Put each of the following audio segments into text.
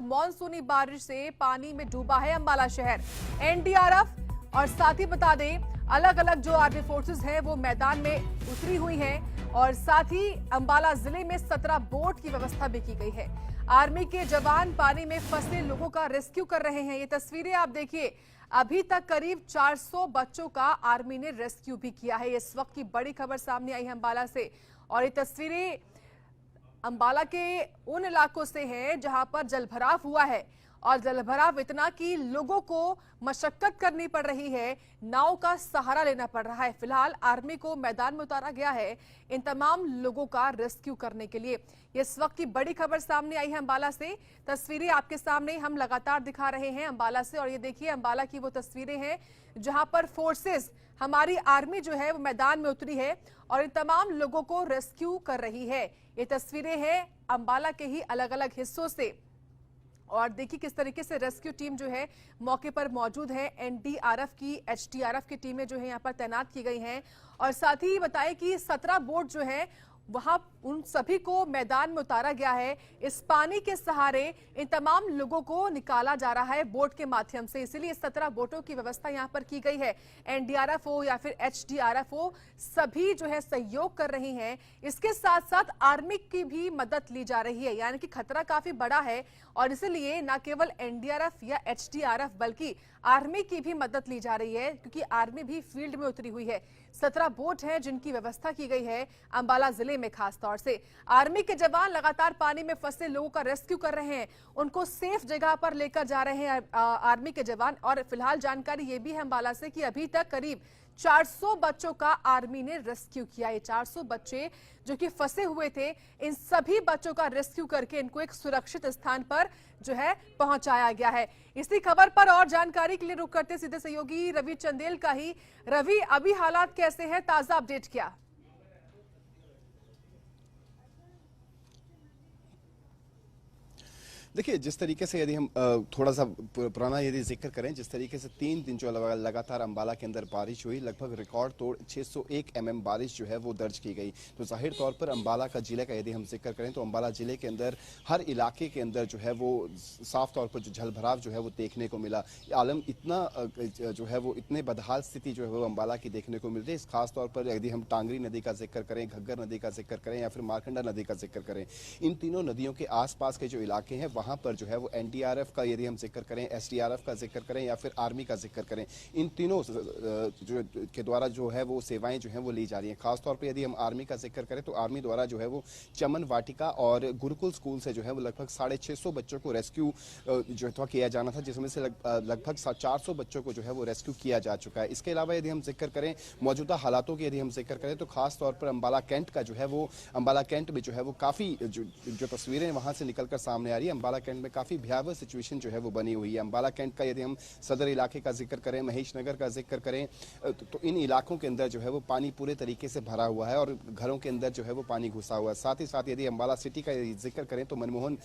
मानसूनी बारिश से पानी में डूबा है अंबाला शहर। एनडीआरएफ और साथ ही बता दें अलग अलग जो आर्मी फोर्सेस हैं वो मैदान में उतरी हुई हैं और साथ ही अंबाला जिले में 17 बोट की व्यवस्था भी की गई है। आर्मी के जवान पानी में फंसे लोगों का रेस्क्यू कर रहे हैं। ये तस्वीरें आप देखिए, अभी तक करीब 400 बच्चों का आर्मी ने रेस्क्यू भी किया है। इस वक्त की बड़ी खबर सामने आई है अंबाला से और ये तस्वीरें अंबाला के उन इलाकों से हैं जहां पर जलभराव हुआ है और जलभराव इतना कि लोगों को मशक्कत करनी पड़ रही है, नाव का सहारा लेना पड़ रहा है। फिलहाल आर्मी को मैदान में उतारा गया है इन तमाम लोगों का रेस्क्यू करने के लिए। इस वक्त की बड़ी खबर सामने आई है अंबाला से। तस्वीरें आपके सामने हम लगातार दिखा रहे हैं अंबाला से और ये देखिए अंबाला की वो तस्वीरें हैं जहां पर फोर्सेस, हमारी आर्मी जो है वो मैदान में उतरी है और इन तमाम लोगों को रेस्क्यू कर रही है। ये तस्वीरें हैं अंबाला के ही अलग अलग हिस्सों से और देखिए किस तरीके से रेस्क्यू टीम जो है मौके पर मौजूद है। एनडीआरएफ की, एचडीआरएफ की टीमें जो है यहाँ पर तैनात की गई हैं और साथ ही बताएं कि 17 बोट जो है वहां उन सभी को मैदान में उतारा गया है। इस पानी के सहारे इन तमाम लोगों को निकाला जा रहा है बोट के माध्यम से, इसीलिए 17 बोटों की व्यवस्था यहां पर की गई है। एनडीआरएफ हो या फिर एचडीआरएफ हो, सभी जो है सहयोग कर रही हैं। इसके साथ साथ आर्मी की भी मदद ली जा रही है, यानी कि खतरा काफी बड़ा है और इसलिए न केवल एनडीआरएफ या एचडीआरएफ बल्कि आर्मी की भी मदद ली जा रही है क्योंकि आर्मी भी फील्ड में उतरी हुई है। 17 बोट हैं जिनकी व्यवस्था की गई है अंबाला जिले में। खास तौर से आर्मी के जवान लगातार पानी में फंसे लोगों का रेस्क्यू कर रहे हैं, उनको सेफ जगह पर लेकर जा रहे हैं आर्मी के जवान। और फिलहाल जानकारी ये भी है अंबाला से कि अभी तक करीब 400 बच्चों का आर्मी ने रेस्क्यू किया है। 400 बच्चे जो कि फंसे हुए थे, इन सभी बच्चों का रेस्क्यू करके इनको एक सुरक्षित स्थान पर जो है पहुंचाया गया है। इसी खबर पर और जानकारी के लिए रुक करते सीधे सहयोगी रवि चंदेल का ही। रवि, अभी हालात कैसे हैं, ताजा अपडेट क्या? देखिए, जिस तरीके से यदि हम थोड़ा सा पुराना यदि जिक्र करें, जिस तरीके से 3 दिन जो लगातार अंबाला के अंदर बारिश हुई, लगभग रिकॉर्ड तोड़ 601 mm बारिश जो है वो दर्ज की गई। तो जाहिर तौर पर अंबाला का जिले का यदि हम जिक्र करें तो अंबाला जिले के अंदर हर इलाके के अंदर जो है वो साफ तौर पर जो जलभराव जो है वो देखने को मिला। आलम इतना जो है वो इतने बदहाल स्थिति जो है वो अंबाला की देखने को मिल रही है। खास तौर पर यदि हम टांगरी नदी का जिक्र करें, घग्गर नदी का जिक्र करें या फिर मारकंडा नदी का जिक्र करें, इन तीनों नदियों के आसपास के जो इलाके हैं वहां पर जो है वो एनडीआरएफ का यदि हम जिक्र करें, एसडीआरएफ का जिक्र करें या फिर आर्मी का जिक्र करें, इन तीनों जो के द्वारा जो है वो सेवाएं जो हैं वो ली जा रही हैं। खासतौर पर यदि हम आर्मी का जिक्र करें तो आर्मी द्वारा जो है वो चमन वाटिका और गुरुकुल स्कूल से जो है वो लगभग 650 बच्चों को रेस्क्यू जो है किया जाना था, जिसमें से लगभग 400 बच्चों को जो है वो रेस्क्यू किया जा चुका है। इसके अलावा यदि हम जिक्र करें मौजूदा हालातों की, यदि हम जिक्र करें तो खासतौर पर अंबाला कैंट का जो है वो, अंबाला कैंट में जो है वो काफी जो तस्वीरें वहां से निकलकर सामने आ रही है, अंबाला कैंट में काफी भयावह सिचुएशन जो है वो बनी हुई है। अंबाला कैंट का यदि हम सदर इलाके का जिक्र करें, महेश नगर का जिक्र करें तो इन इलाकों के अंदर जो है वो पानी पूरे तरीके से भरा हुआ है और घरों के अंदर जो है वो पानी घुसा हुआ है। साथ ही साथ यदि अंबाला सिटी का जिक्र करें तो मनमोहन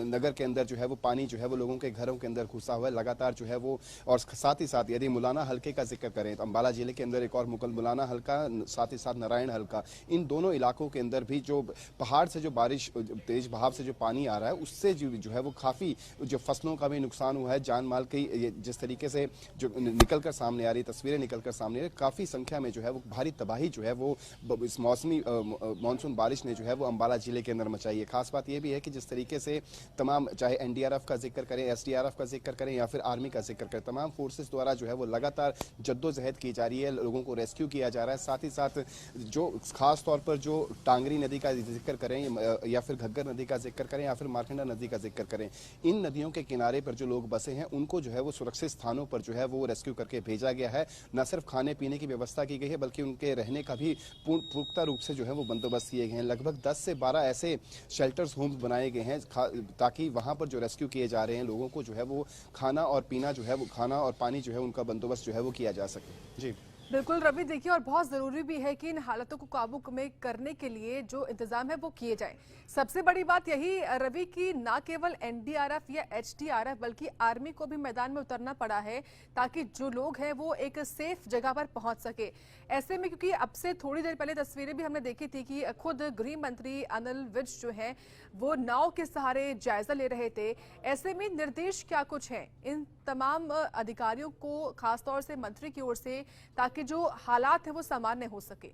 नगर के अंदर जो है वो पानी जो है वो लोगों के घरों के अंदर घुसा हुआ है लगातार जो है वो। और साथ ही साथ यदि मुलाना हल्के का जिक्र करें तो अंबाला जिले के अंदर एक और मुलाना हल्का, साथ ही साथ नारायण हल्का, इन दोनों इलाकों के अंदर भी जो पहाड़ से जो बारिश, तेज बहाव से जो पानी आ रहा है उससे जो है वो काफी जो फसलों का भी नुकसान हुआ है, जान माल की जिस तरीके से जो निकलकर सामने आ रही तस्वीरें निकलकर सामने आ रही, काफी संख्या में जो है वो भारी तबाही जो है वो इस मौसमी मानसून बारिश ने जो है वो अंबाला जिले के अंदर मचाई है। खास बात यह भी है कि जिस तरीके से तमाम, चाहे एनडीआरएफ का जिक्र करें, एसडीआरएफ का जिक्र करें या फिर आर्मी का जिक्र करें, तमाम फोर्सेस द्वारा जो है वो लगातार जद्दोजहद की जा रही है, लोगों को रेस्क्यू किया जा रहा है। साथ ही साथ जो खास तौर पर जो टांगरी नदी का जिक्र करें या फिर घग्गर नदी का जिक्र करें या फिर मारकंडा नदी का जिक्र करें, इन नदियों के किनारे पर जो लोग बसे हैं उनको जो है वो सुरक्षित स्थानों पर जो है वो रेस्क्यू करके भेजा गया है। न सिर्फ खाने पीने की व्यवस्था की गई है बल्कि उनके रहने का भी पुख्ता रूप से जो है वो बंदोबस्त किए गए हैं। लगभग 10 से 12 ऐसे शेल्टर्स होम्स बनाए गए हैं ताकि वहां पर जो रेस्क्यू किए जा रहे हैं लोगों को जो है वो खाना और पीना जो है वो, खाना और पानी जो है उनका बंदोबस्त जो है वो किया जा सके। जी बिल्कुल रवि, देखिए और बहुत जरूरी भी है कि इन हालातों को काबू में करने के लिए जो इंतजाम है वो किए जाए। सबसे बड़ी बात यही रवि की ना केवल एनडीआरएफ या एचडीआरएफ बल्कि आर्मी को भी मैदान में उतरना पड़ा है ताकि जो लोग हैं वो एक सेफ जगह पर पहुंच सके। ऐसे में क्योंकि अब से थोड़ी देर पहले तस्वीरें भी हमने देखी थी कि खुद गृह मंत्री अनिल विज जो है वो नाव के सहारे जायजा ले रहे थे। ऐसे में निर्देश क्या कुछ हैं इन तमाम अधिकारियों को, खासतौर से मंत्री की ओर से, ताकि जो हालात है वो सामान्य हो सके?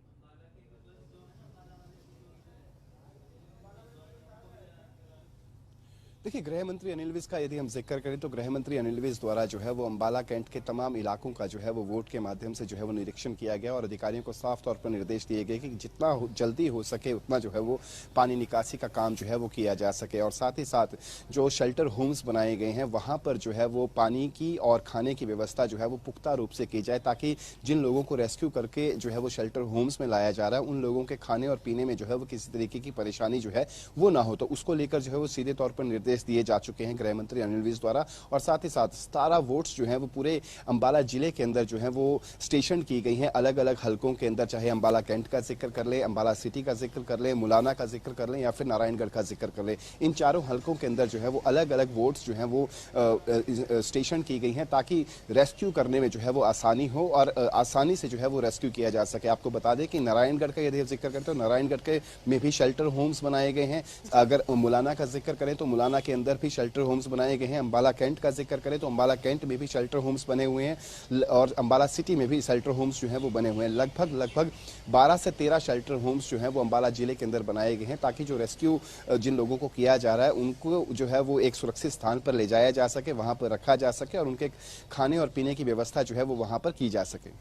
देखिए, गृह मंत्री अनिल विज का यदि हम जिक्र करें तो गृह मंत्री अनिल विज द्वारा जो है वो अंबाला कैंट के तमाम इलाकों का जो है वो वोट के माध्यम से जो है वो निरीक्षण किया गया और अधिकारियों को साफ तौर पर निर्देश दिए गए कि जितना जल्दी हो सके उतना जो है वो पानी निकासी का काम जो है वो किया जा सके। और साथ ही साथ जो शेल्टर होम्स बनाए गए हैं वहां पर जो है वो पानी की और खाने की व्यवस्था जो है वो पुख्ता रूप से की जाए ताकि जिन लोगों को रेस्क्यू करके जो है वो शेल्टर होम्स में लाया जा रहा है उन लोगों के खाने और पीने में जो है वो किसी तरीके की परेशानी जो है वो ना हो। तो उसको लेकर जो है वो सीधे तौर पर निर्देश दिए जा चुके हैं गृह मंत्री अनिल विज द्वारा। और साथ ही साथ 17 वोट्स जो हैं वो पूरे अंबाला जिले के अंदर जो है वो स्टेशन की गई हैं अलग अलग हलकों के अंदर, चाहे अंबाला कैंट का जिक्र कर ले, अंबाला सिटी का जिक्र कर ले, मुलाना का जिक्र कर ले या फिर नारायणगढ़ का जिक्र कर ले। इन चारों हलकों के अंदर जो है वो अलग अलग वोट्स जो हैं वो स्टेशन की गई हैं ताकि रेस्क्यू करने में जो है वो आसानी हो और आसानी से जो है वो रेस्क्यू किया जा सके। आपको बता दें कि नारायणगढ़ का यदि जिक्र करें तो नारायणगढ़ के में भी शेल्टर होम्स बनाए गए हैं। अगर मुलाना का जिक्र करें तो मुलाना के अंदर भी शेल्टर होम्स बनाए गए हैं। अंबाला कैंट का जिक्र करें तो अंबाला कैंट में भी शेल्टर होम्स बने हुए हैं और अंबाला सिटी में भी शेल्टर होम्स जो हैं वो बने हुए हैं। लगभग 12 से 13 शेल्टर होम्स जो हैं वो अंबाला जिले के अंदर बनाए गए हैं ताकि जो रेस्क्यू जिन लोगों को किया जा रहा है उनको जो है वो एक सुरक्षित स्थान पर ले जाया जा सके, वहां पर रखा जा सके और उनके खाने और पीने की व्यवस्था जो है वो वहां पर की जा सके।